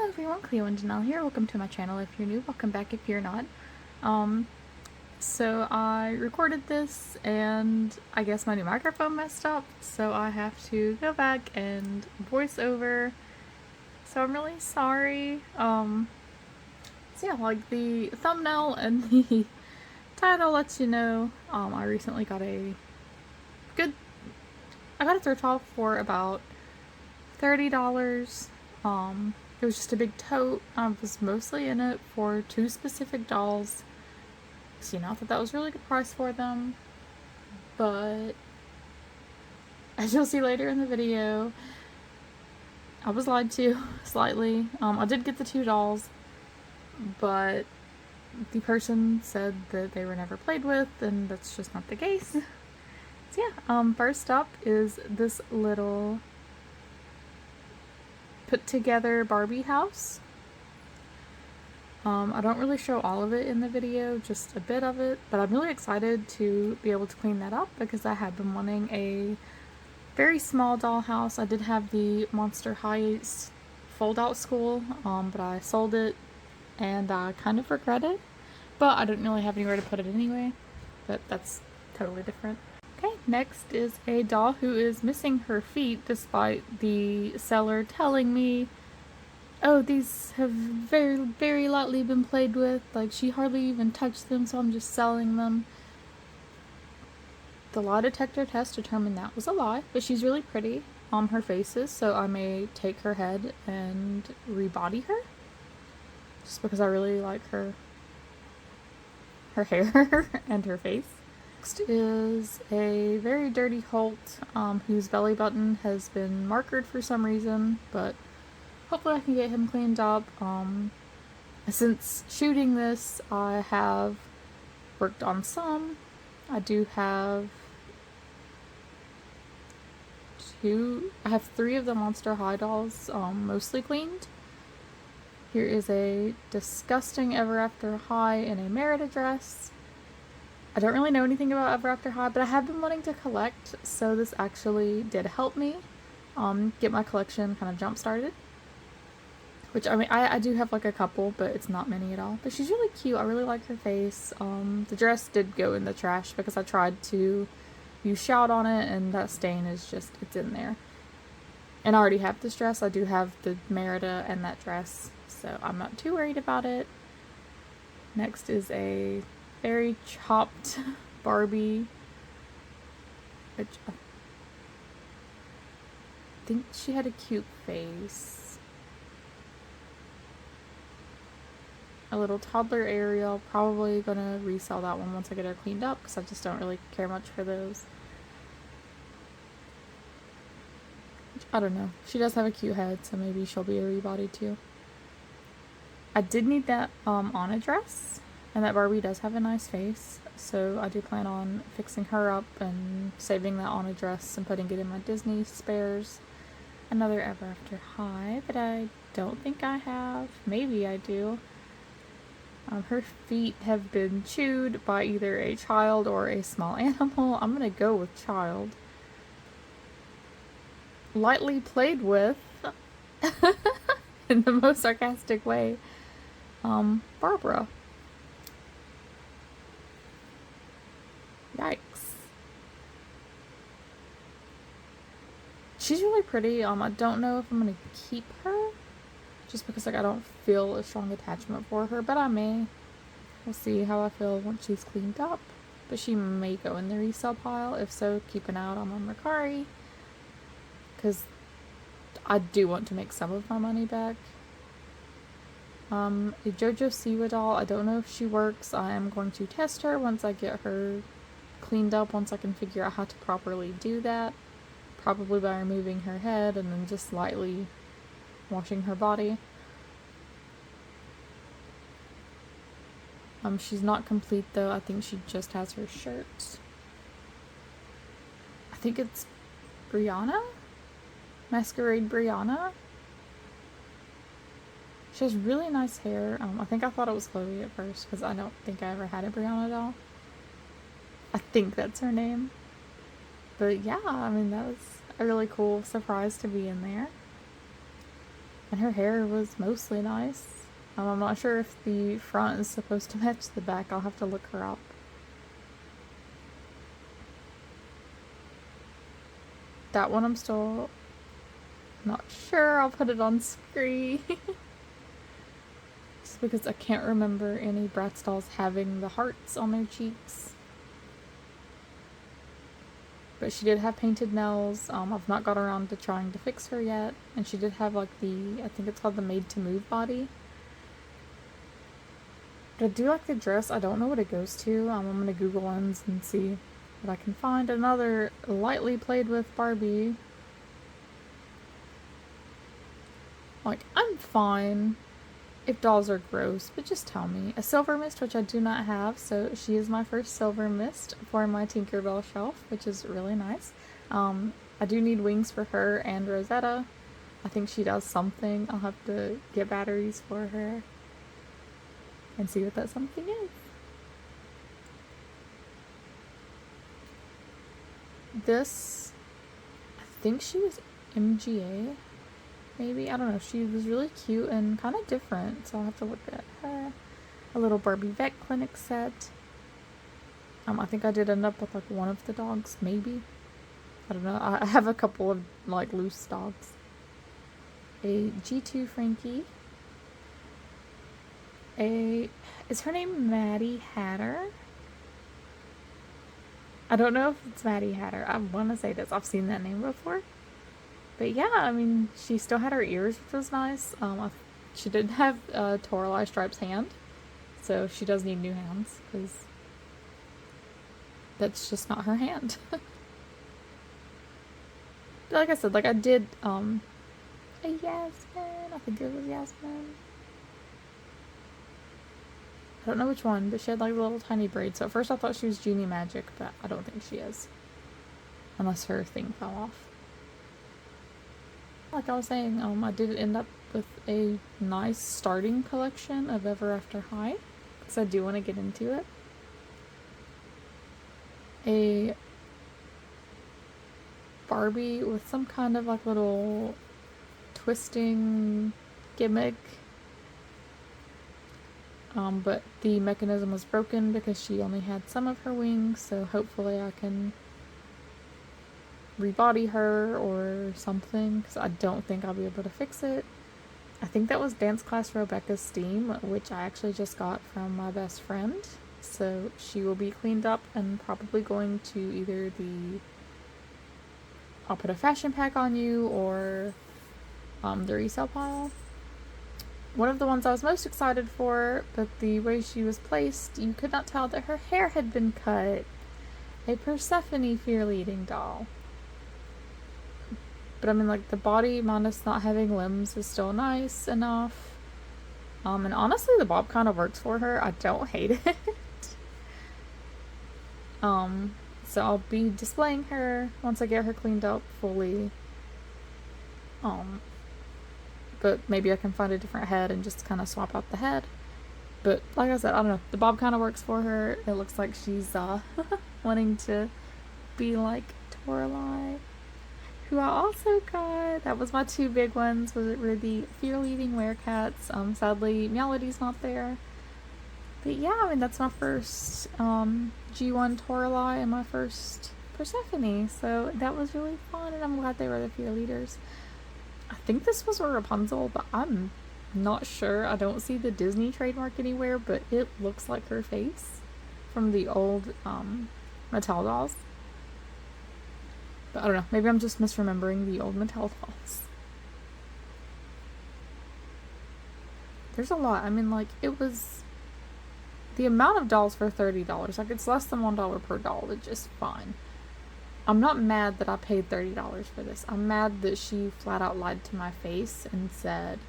Hello everyone, Cleo and Janelle here. Welcome to my channel if you're new. Welcome back if you're not. So I recorded this and I guess my new microphone messed up, so I have to go back and voice over. So I'm really sorry. So yeah, like the thumbnail and the title lets you know, I recently got I got a thrift haul for about $30. It was just a big tote. I was mostly in it for two specific dolls. So, I thought that was a really good price for them. But, as you'll see later in the video, I was lied to, slightly. I did get the two dolls, but the person said that they were never played with, and that's just not the case. So yeah, first up is this little put together Barbie house. I don't really show all of it in the video, just a bit of it, but I'm really excited to be able to clean that up because I have been wanting a very small dollhouse. I did have the Monster High fold-out school, but I sold it and I kind of regret it, but I didn't really have anywhere to put it anyway, but that's totally different. Okay, next is a doll who is missing her feet despite the seller telling me, oh, these have very, very lightly been played with, like she hardly even touched them, so I'm just selling them. The lie detector test determined that was a lie, but she's really pretty on her faces, so I may take her head and rebody her, just because I really like her hair and her face. Next is a very dirty Holt, whose belly button has been markered for some reason, but hopefully I can get him cleaned up. Since shooting this, I have worked on some. I do have I have 3 of the Monster High dolls, mostly cleaned. Here is a disgusting Ever After High in a Merida dress. I don't really know anything about Ever After High, but I have been wanting to collect, so this actually did help me get my collection kind of jump started. Which, I mean, I do have like a couple, but it's not many at all. But she's really cute. I really like her face. The dress did go in the trash because I tried to use Shout on it, and that stain is just, it's in there. And I already have this dress. I do have the Merida and that dress, so I'm not too worried about it. Next is a very chopped Barbie, which I think she had a cute face. A little toddler Ariel. Probably gonna resell that one once I get her cleaned up because I just don't really care much for those. I don't know. She does have a cute head, so maybe she'll be a rebody too. I did need that on a dress, and that Barbie does have a nice face, so I do plan on fixing her up and saving that on a dress and putting it in my Disney spares. Another Ever After High that I don't think I have. Maybe I do. Her feet have been chewed by either a child or a small animal. I'm gonna go with child. Lightly played with, in the most sarcastic way, Barbara. Yikes. She's really pretty. I don't know if I'm gonna keep her, just because like I don't feel a strong attachment for her, but I may. We'll see how I feel once she's cleaned up. But she may go in the resale pile. If so, keep an eye out on Mercari, because I do want to make some of my money back. A JoJo Siwa doll. I don't know if she works. I am going to test her once I get her cleaned up, once I can figure out how to properly do that. Probably by removing her head and then just lightly washing her body. She's not complete though. I think she just has her shirt. I think it's Brianna? Masquerade Brianna? She has really nice hair. I think I thought it was Chloe at first because I don't think I ever had a Brianna doll. I think that's her name. But yeah, I mean, that was a really cool surprise to be in there. And her hair was mostly nice. I'm not sure if the front is supposed to match the back. I'll have to look her up. That one I'm still not sure. I'll put it on screen. Just because I can't remember any Bratz dolls having the hearts on their cheeks. But she did have painted nails. I've not got around to trying to fix her yet. And she did have like I think it's called the Made to Move body. But I do like the dress. I don't know what it goes to. I'm going to Google Lens and see what I can find. Another lightly played with Barbie. Like, I'm fine if dolls are gross, but just tell me. A Silver Mist, which I do not have, so she is my first Silver Mist for my Tinkerbell shelf, which is really nice. I do need wings for her and Rosetta. I think she does something. I'll have to get batteries for her and see what that something is. This, I think she was MGA, maybe? I don't know. She was really cute and kind of different, so I'll have to look at her. A little Barbie vet clinic set. I think I did end up with like one of the dogs, maybe. I don't know. I have a couple of like loose dogs. A G2 Frankie. Is her name Maddie Hatter? I don't know if it's Maddie Hatter. I want to say this. I've seen that name before. But yeah, I mean, she still had her ears, which was nice. She did have Toralei Stripe's hand, so she does need new hands, because that's just not her hand. Like I said, like I did, a Yasmin. I think it was Yasmin. I don't know which one, but she had like a little tiny braid. So at first I thought she was Genie Magic, but I don't think she is. Unless her thing fell off. Like I was saying, I did end up with a nice starting collection of Ever After High, because I do want to get into it. A Barbie with some kind of like little twisting gimmick. But the mechanism was broken because she only had some of her wings, so hopefully I can rebody her or something, because I don't think I'll be able to fix it. I think that was Dance Class Rebecca's Steam, which I actually just got from my best friend. So she will be cleaned up and probably going to either I'll put a fashion pack on you or the resale pile. One of the ones I was most excited for, but the way she was placed, you could not tell that her hair had been cut. A Persephone Fear-Leading doll. But I mean, like, the body minus not having limbs is still nice enough. And honestly, the bob kind of works for her. I don't hate it. So I'll be displaying her once I get her cleaned up fully. But maybe I can find a different head and just kind of swap out the head. But like I said, I don't know. The bob kind of works for her. It looks like she's wanting to be like Toralei, who I also got. That was my two big ones. Were the Fear-Leading Werecats. Sadly, Melody's not there. But yeah, I mean, that's my first G1 Toralei and my first Persephone. So that was really fun, and I'm glad they were the Fear Leaders. I think this was a Rapunzel, but I'm not sure. I don't see the Disney trademark anywhere, but it looks like her face from the old Mattel dolls. But I don't know. Maybe I'm just misremembering the old Mattel dolls. There's a lot. I mean, like, it was the amount of dolls for $30. Like, it's less than $1 per doll, which is fine. I'm not mad that I paid $30 for this. I'm mad that she flat out lied to my face and said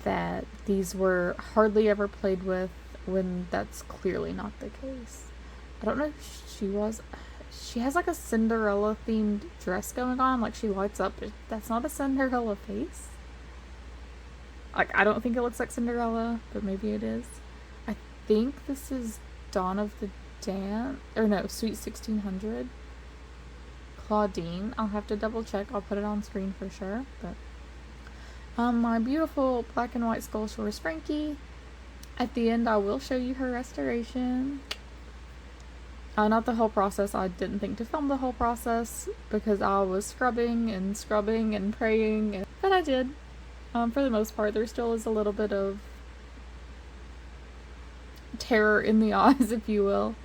that these were hardly ever played with, when that's clearly not the case. I don't know if she was. She has like a Cinderella themed dress going on. Like, she lights up. That's not a Cinderella face. Like, I don't think it looks like Cinderella, but maybe it is. I think this is Dawn of the Dance. Or no, Sweet 1600. Claudine. I'll have to double check. I'll put it on screen for sure. But My beautiful black and white Skull Shores Frankie. At the end, I will show you her restoration. Not the whole process. I didn't think to film the whole process because I was scrubbing and praying, but I did. For the most part, there still is a little bit of terror in the eyes, if you will.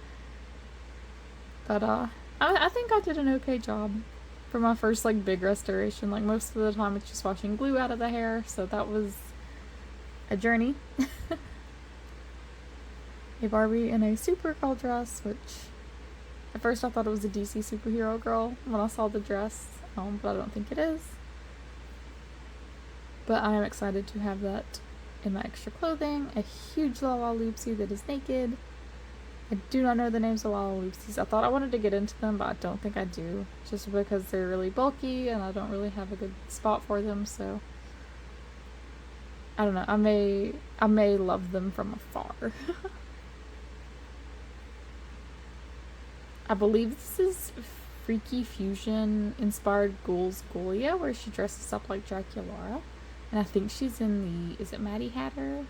But I think I did an okay job for my first like big restoration. Like most of the time, it's just washing glue out of the hair, so that was a journey. A Barbie in a Supergirl dress, which at first I thought it was a DC superhero girl when I saw the dress, but I don't think it is. But I am excited to have that in my extra clothing. A huge Lala Loopsie that is naked. I do not know the names of Lala Loopsies. I thought I wanted to get into them, but I don't think I do. Just because they're really bulky and I don't really have a good spot for them, so I don't know. I may love them from afar. I believe this is Freaky Fusion inspired Ghoul's Ghoulia, where she dresses up like Draculaura. And I think she's in the, is it Maddie Hatter?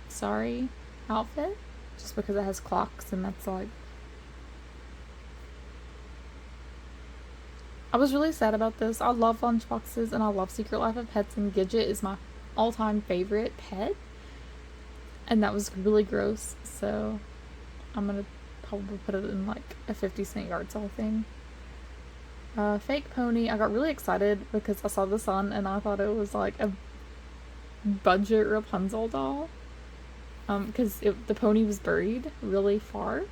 Sorry, outfit? Just because it has clocks and that's like... I was really sad about this. I love lunchboxes and I love Secret Life of Pets, and Gidget is my all-time favorite pet. And that was really gross, so I'm gonna probably put it in like a 50-cent yard sale thing. Fake pony. I got really excited because I saw this on and I thought it was like a budget Rapunzel doll. Because the pony was buried really far.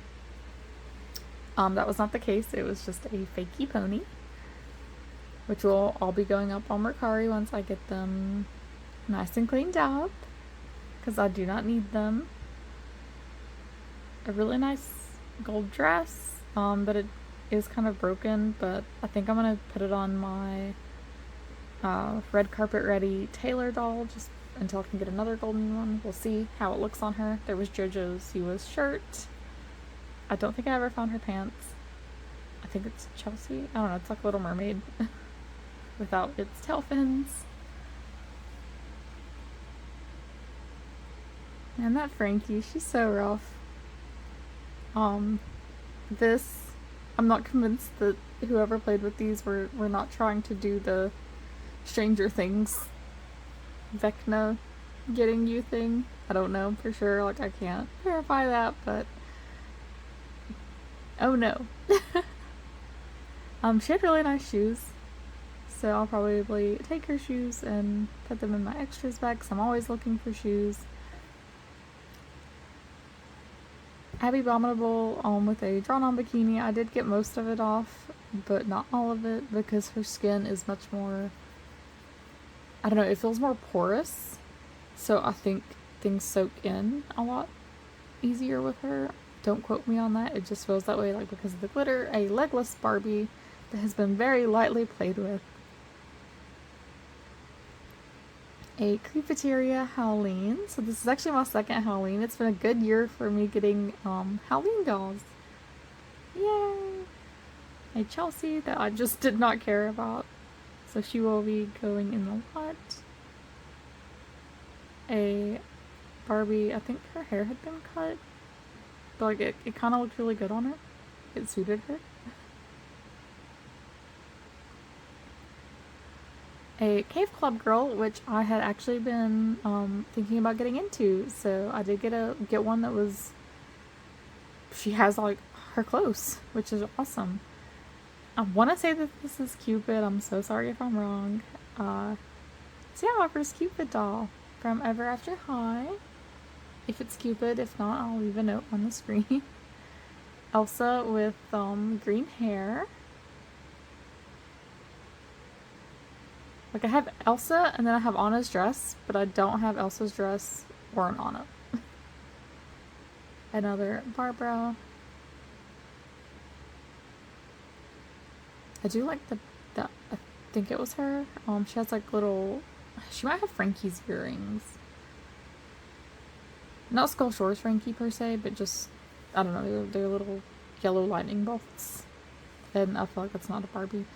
That was not the case. It was just a fakey pony, which will all be going up on Mercari once I get them nice and cleaned up, because I do not need them. A really nice gold dress, but it is kind of broken, but I think I'm gonna put it on my red carpet ready Taylor doll just until I can get another golden one. We'll see how it looks on her. There was JoJo's Siwa's shirt. I don't think I ever found her pants. I think it's Chelsea. I don't know, it's like Little Mermaid without its tail fins. And that Frankie, she's so rough. This, I'm not convinced that whoever played with these were not trying to do the Stranger Things Vecna getting you thing. I don't know for sure, like I can't verify that, but oh no. She had really nice shoes, so I'll probably take her shoes and put them in my extras bag because I'm always looking for shoes. Abby Abominable with a drawn-on bikini. I did get most of it off, but not all of it because her skin is much more, I don't know, it feels more porous, so I think things soak in a lot easier with her. Don't quote me on that, it just feels that way, like because of the glitter. A legless Barbie that has been very lightly played with. A Creepateria Halloween. So this is actually my second Halloween. It's been a good year for me getting Halloween dolls. Yay! A Chelsea that I just did not care about, so she will be going in the lot. A Barbie, I think her hair had been cut, but like it kind of looked really good on her. It suited her. A Cave Club girl, which I had actually been thinking about getting into, so I did get one that was, she has like her clothes, which is awesome. I want to say that this is Cupid. I'm so sorry if I'm wrong. So yeah, my first Cupid doll from Ever After High. If it's Cupid, if not, I'll leave a note on the screen. Elsa with green hair. Like I have Elsa and then I have Anna's dress, but I don't have Elsa's dress or an Anna. Another Barbara. I do like the I think it was her. She has like little, she might have Frankie's earrings. Not Skull Shores Frankie per se, but just, I don't know, they're little yellow lightning bolts. And I feel like that's not a Barbie.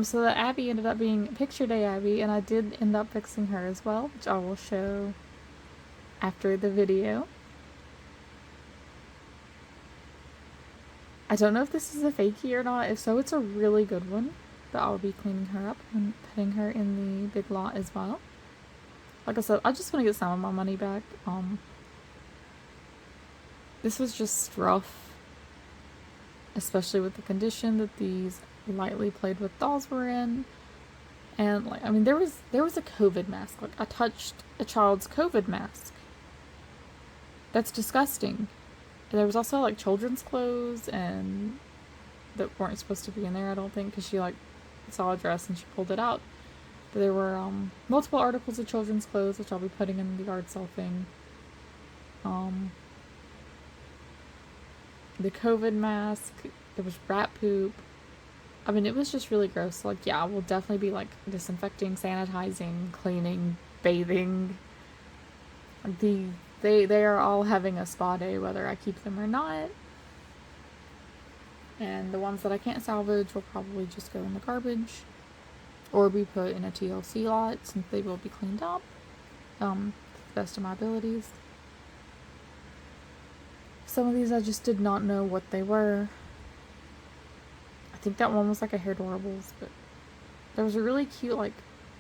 So the Abby ended up being Picture Day Abby, and I did end up fixing her as well, which I will show after the video. I don't know if this is a fakie or not. If so, it's a really good one. But I'll be cleaning her up and putting her in the big lot as well. Like I said, I just want to get some of my money back. This was just rough, especially with the condition that these lightly played with dolls were in. And like, I mean, there was a COVID mask. Like, I touched a child's COVID mask. That's disgusting. There was also like children's clothes and that weren't supposed to be in there, I don't think, because she like saw a dress and she pulled it out. But there were multiple articles of children's clothes, which I'll be putting in the yard sale thing. The COVID mask. There was rat poop. I mean, it was just really gross. So, like, yeah, we'll definitely be like disinfecting, sanitizing, cleaning, bathing. They are all having a spa day, whether I keep them or not. And the ones that I can't salvage will probably just go in the garbage or be put in a TLC lot since they will be cleaned up to the best of my abilities. Some of these I just did not know what they were. I think that one was like a Hairdorables, but there was a really cute like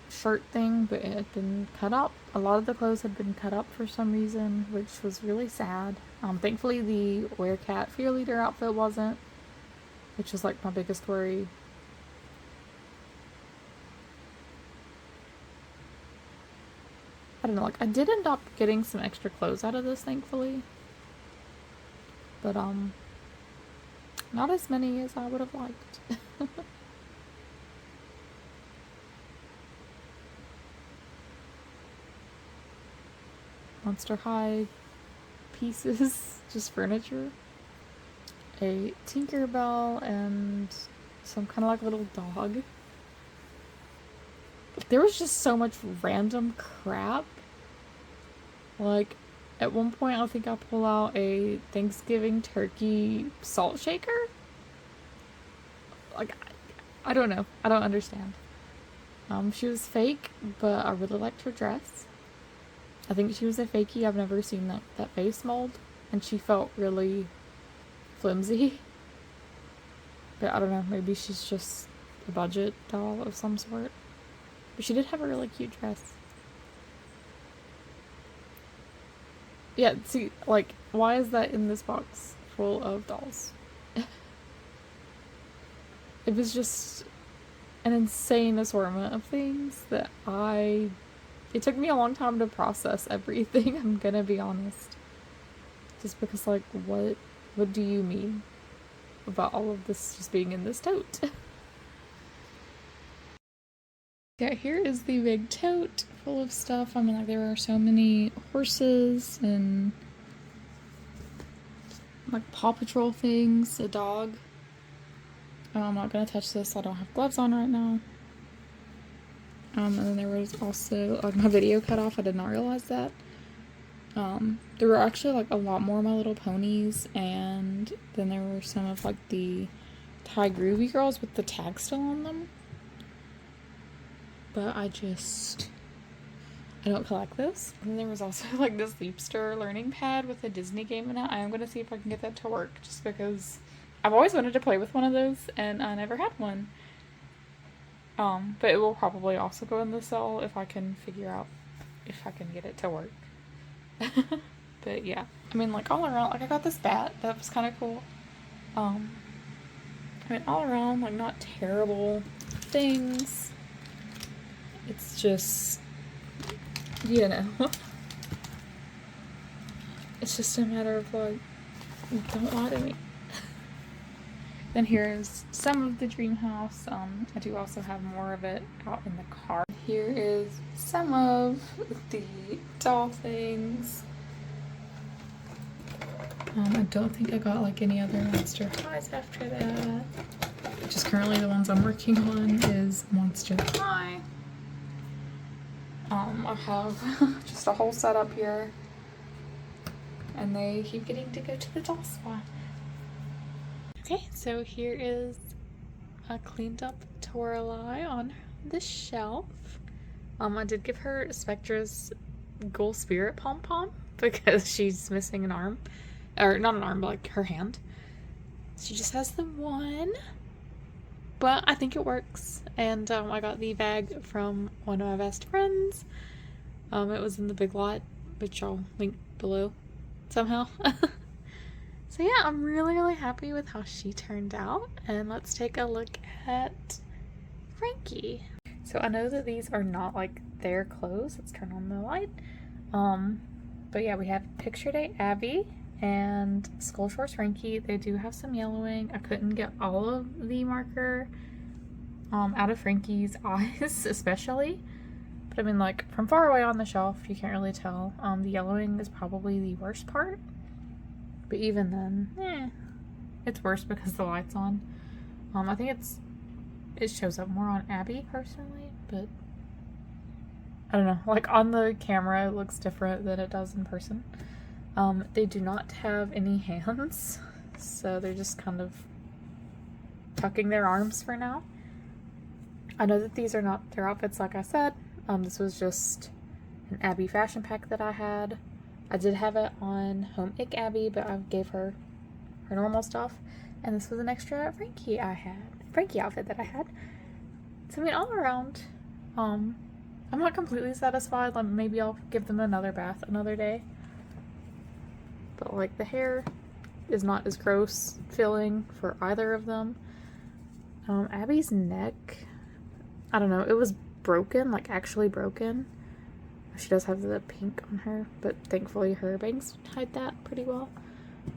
shirt thing, but it had been cut up. A lot of the clothes had been cut up for some reason, which was really sad. Thankfully the Werecat Fear Leader outfit wasn't, which was like my biggest worry. I don't know, like I did end up getting some extra clothes out of this, thankfully. But not as many as I would have liked. Monster High pieces, just furniture. A Tinkerbell and some kind of like little dog. There was just so much random crap. Like, at one point I think I pull out a Thanksgiving turkey salt shaker. Like, I don't know. I don't understand. She was fake, but I really liked her dress. I think she was a fakie. I've never seen that face mold, and she felt really flimsy. But I don't know, maybe she's just a budget doll of some sort. But she did have a really cute dress. Yeah, see, like, why is that in this box full of dolls? It was just an insane assortment of things that it took me a long time to process everything, I'm gonna be honest. Just because, like, what do you mean about all of this just being in this tote? Yeah, here is the big tote full of stuff. I mean, like, there are so many horses and like Paw Patrol things, a dog. I'm not gonna touch this, I don't have gloves on right now. And then there was also, like, my video cut off, I did not realize that. There were actually like a lot more My Little Ponies, and then there were some of like the Thai Groovy Girls with the tag still on them. But I don't collect this. And then there was also like this Leapster learning pad with a Disney game in it. I am gonna see if I can get that to work, just because I've always wanted to play with one of those and I never had one. But it will probably also go in the cell if I can figure out if I can get it to work. But yeah, I mean, like, all around, like, I got this bat that was kind of cool. I mean, all around, like, not terrible things. It's just, you know, it's just a matter of, like, don't lie to me. Then here's some of the dream house. I do also have more of it out in the car. Here is some of the doll things. I don't think I got like any other Monster Highs after that. Just currently the ones I'm working on is Monster High. I have just a whole setup here, and they keep getting to go to the doll spot. Okay, so here is a cleaned up Toralei on the shelf. I did give her Spectra's Ghoul Spirit pom-pom because she's missing an arm. Or not an arm, but like her hand. She just has the one. But I think it works. And I got the bag from one of my best friends. It was in the Big Lot, which I'll link below somehow. So yeah, I'm really, really happy with how she turned out. And let's take a look at Frankie. So I know that these are not like their clothes. Let's turn on the light. But yeah, we have Picture Day Abby and Skull Shorts Frankie. They do have some yellowing. I couldn't get all of the marker out of Frankie's eyes, especially. But I mean, like, from far away on the shelf, you can't really tell. The yellowing is probably the worst part. But even then, it's worse because the light's on. I think it shows up more on Abby, personally, but I don't know. Like, on the camera, it looks different than it does in person. They do not have any hands, so they're just kind of tucking their arms for now. I know that these are not their outfits, like I said. This was just an Abby fashion pack that I had. I did have it on Home Ick Abby, but I gave her her normal stuff. And this was an extra Frankie outfit that I had. So I mean, all around, I'm not completely satisfied. Like, maybe I'll give them another bath another day. But like, the hair is not as gross feeling for either of them. Abby's neck, I don't know, it was broken, like actually broken. She does have the pink on her, but thankfully her bangs hide that pretty well.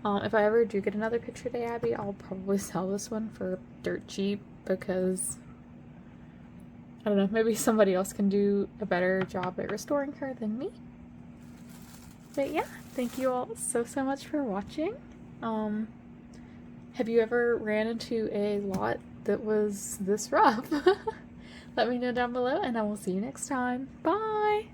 If I ever do get another Picture Day Abby, I'll probably sell this one for dirt cheap because, I don't know, maybe somebody else can do a better job at restoring her than me. But yeah, thank you all so much for watching. Have you ever ran into a lot that was this rough? Let me know down below, and I will see you next time. Bye!